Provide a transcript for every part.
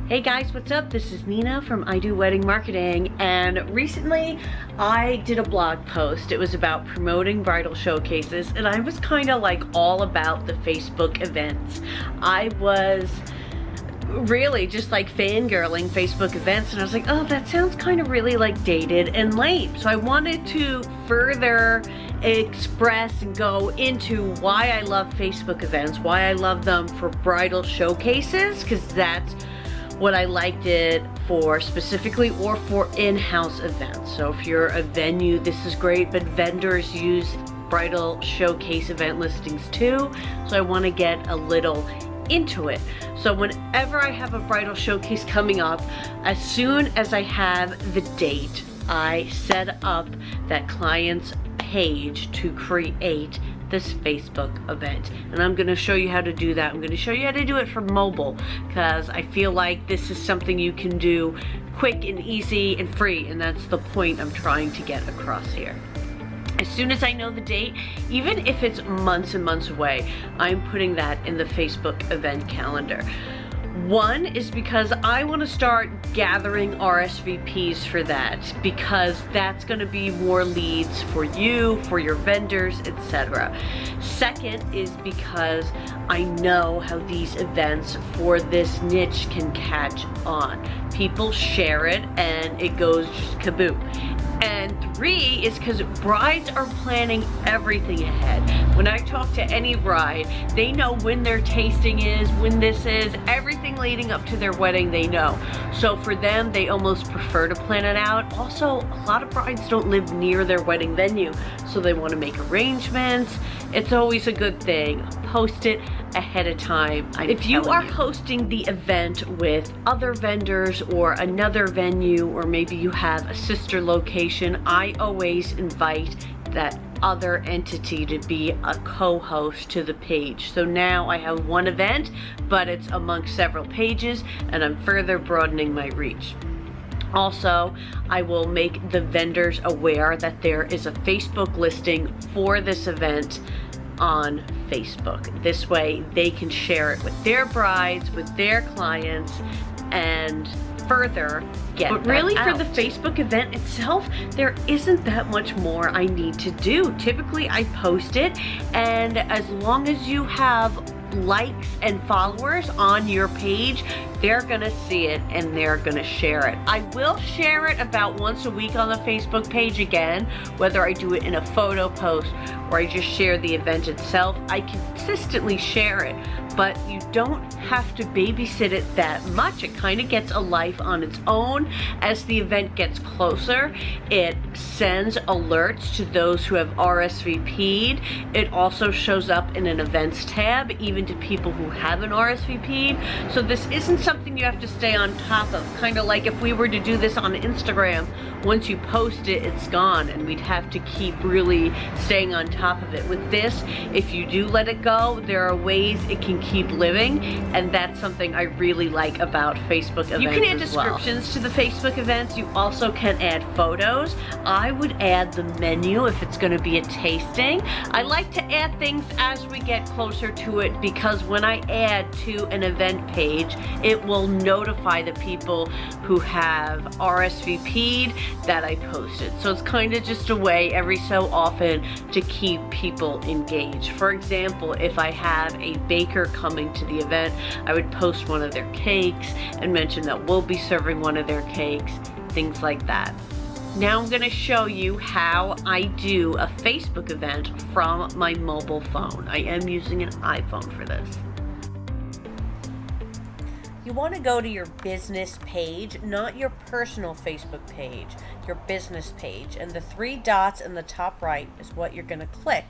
Hey guys, what's up? This is Nina from I Do Wedding Marketing, and recently I did a blog post. It was about promoting bridal showcases, and I was kind of like all about the Facebook events. I was really just like fangirling Facebook events, and I was like, oh, that sounds kind of really like dated and lame. So I wanted to further express and go into why I love Facebook events, why I love them for bridal showcases, because that's what I liked it for specifically, or for in-house events. So if you're a venue, this is great, but vendors use bridal showcase event listings too. So I want to get a little into it. So whenever I have a bridal showcase coming up, as soon as I have the date, I set up that client's page to create this Facebook event, and I'm going to show you how to do that. I'm going to show you how to do it from mobile, because I feel like this is something you can do quick and easy and free, and that's the point I'm trying to get across here. As soon as I know the date, even if it's months and months away, I'm putting that in the Facebook event calendar. One is because I want to start gathering RSVPs for that, because that's going to be more leads for you, for your vendors, etc. Second is because I know how these events for this niche can catch on. People share it and it goes just kaboom. And three is because brides are planning everything ahead. When I talk to any bride, they know when their tasting is, when this is, everything leading up to their wedding they know. So for them, they almost prefer to plan it out. Also, a lot of brides don't live near their wedding venue, so they want to make arrangements. It's always a good thing. Post it ahead of time. If you are hosting the event with other vendors or another venue, or maybe you have a sister location, I always invite that other entity to be a co-host to the page. So now I have one event, but it's amongst several pages, and I'm further broadening my reach. Also, I will make the vendors aware that there is a Facebook listing for this event on Facebook. This way they can share it with their brides, with their clients, and further get But really out. For the Facebook event itself, there isn't that much more I need to do. Typically I post it, and as long as you have likes and followers on your page, they're gonna see it and they're gonna share it. I will share it about once a week on the Facebook page again, whether I do it in a photo post or I just share the event itself. I consistently share it, but you don't have to babysit it that much. It kind of gets a life on its own. As the event gets closer, it sends alerts to those who have RSVP'd. It also shows up in an events tab, even to people who haven't RSVP'd. So this isn't something you have to stay on top of. Kind of like if we were to do this on Instagram, once you post it, it's gone, and we'd have to keep really staying on top of it. With this, if you do let it go, there are ways it can keep living, and that's something I really like about Facebook events. You can add descriptions to the Facebook events. You also can add photos. I would add the menu if it's going to be a tasting. I like to add things as we get closer to it, because when I add to an event page, it will notify the people who have RSVP'd that I posted. So it's kind of just a way every so often to keep people engaged. For example, if I have a baker coming to the event, I would post one of their cakes and mention that we'll be serving one of their cakes, things like that. Now I'm going to show you how I do a Facebook event from my mobile phone. I am using an iPhone for this. You want to go to your business page, not your personal Facebook page, your business page. And the three dots in the top right is what you're going to click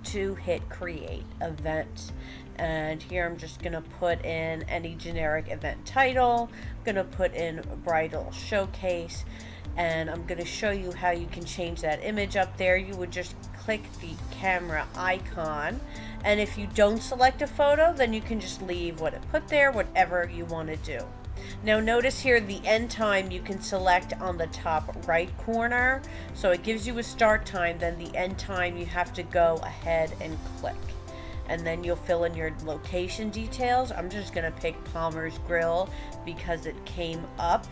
to hit create event. And here I'm just going to put in any generic event title. I'm going to put in bridal showcase, and I'm going to show you how you can change that image up there. You would just click the camera icon, and if you don't select a photo, then you can just leave what it put there, whatever you want to do. Now notice here the end time you can select on the top right corner, so it gives you a start time, then the end time you have to go ahead and click. and then you'll fill in your location details. I'm just gonna pick Palmer's Grill because it came up,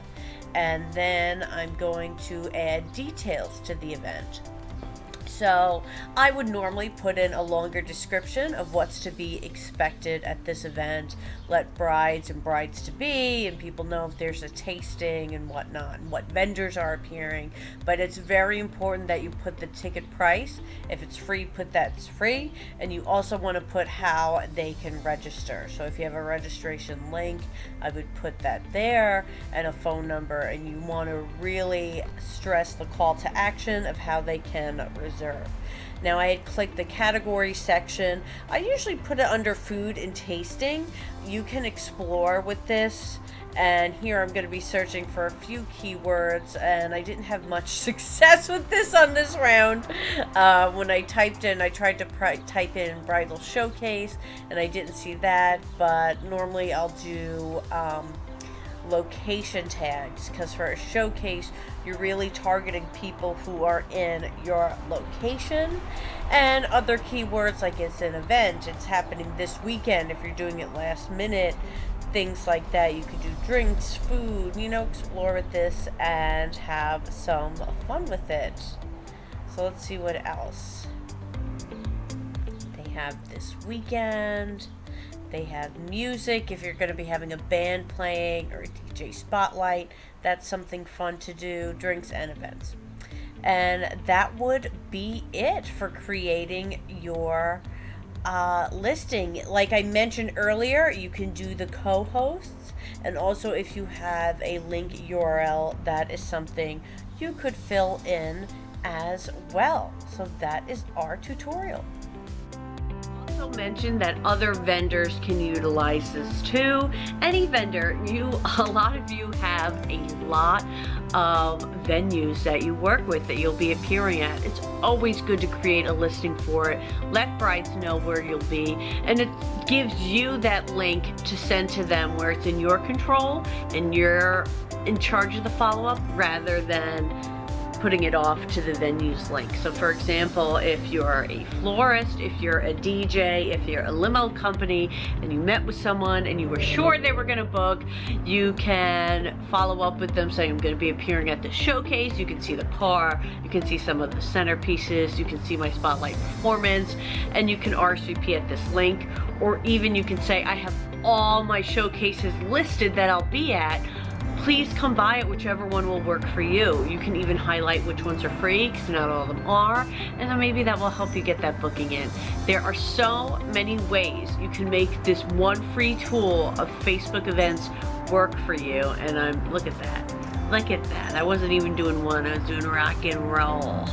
and then I'm going to add details to the event. So I would normally put in a longer description of what's to be expected at this event, let brides and brides-to-be and people know if there's a tasting and whatnot, and what vendors are appearing. But it's very important that you put the ticket price. If it's free, put that's free. And you also want to put how they can register. So if you have a registration link, I would put that there, and a phone number. And you want to really stress the call to action of how they can reserve. Now I had clicked the category section. I usually put it under food and tasting. You can explore with this, and here I'm going to be searching for a few keywords, and I didn't have much success with this on this round. When I typed in, I tried to type in bridal showcase, and I didn't see that, but normally I'll do location tags, because for a showcase you're really targeting people who are in your location, and other keywords like it's an event, it's happening this weekend, if you're doing it last minute, things like that. You could do drinks, food, explore with this and have some fun with it. So let's see what else they have this weekend. They have music, if you're going to be having a band playing or a DJ spotlight, that's something fun to do, drinks and events. And that would be it for creating your listing. Like I mentioned earlier, you can do the co-hosts, and also if you have a link URL, that is something you could fill in as well. So that is our tutorial. Mention that other vendors can utilize this too. Any vendor, a lot of you have a lot of venues that you work with that you'll be appearing at. It's always good to create a listing for it. Let brides know where you'll be, and it gives you that link to send to them where it's in your control and you're in charge of the follow-up rather than putting it off to the venue's link. So for example, if you're a florist, if you're a DJ, if you're a limo company and you met with someone and you were sure they were gonna book, you can follow up with them saying, I'm gonna be appearing at the showcase. You can see the car, you can see some of the centerpieces, you can see my spotlight performance, and you can RSVP at this link. Or even you can say, I have all my showcases listed that I'll be at. Please come by it, whichever one will work for you. You can even highlight which ones are free, because not all of them are, and then maybe that will help you get that booking in. There are so many ways you can make this one free tool of Facebook events work for you, and look at that. Look at that. I wasn't even doing one, I was doing rock and roll.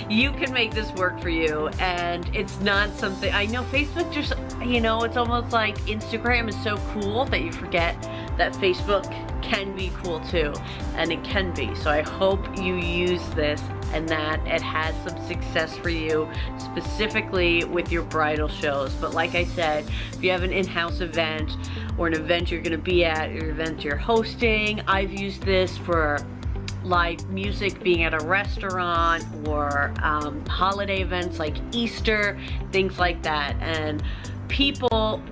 You can make this work for you, and it's not something, I know Facebook just, it's almost like Instagram is so cool that you forget that Facebook can be cool too, and it can be. So I hope you use this and that it has some success for you, specifically with your bridal shows. But like I said, if you have an in-house event or an event you're gonna be at, or an event you're hosting, I've used this for live music, being at a restaurant, or holiday events like Easter, things like that. And people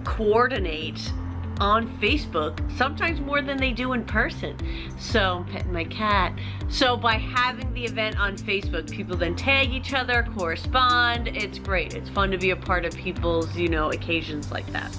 coordinate on Facebook, sometimes more than they do in person. So I'm petting my cat. So by having the event on Facebook, people then tag each other, correspond. It's great. It's fun to be a part of people's, occasions like that.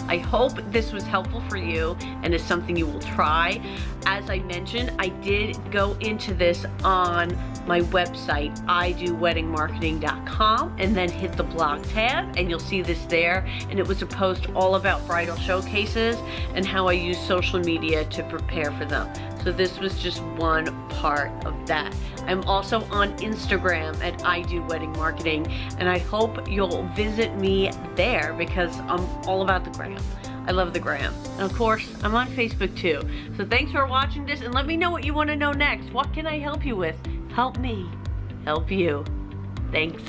I hope this was helpful for you and is something you will try. As I mentioned, I did go into this on my website, idoweddingmarketing.com, and then hit the blog tab, and you'll see this there. And it was a post all about bridal showcases and how I use social media to prepare for them. So this was just one part of that. I'm also on Instagram at idoweddingmarketing, and I hope you'll visit me there because I'm all about the gram. I love the gram. And of course, I'm on Facebook too. So thanks for watching this, and let me know what you want to know next. What can I help you with? Help me help you. Thanks.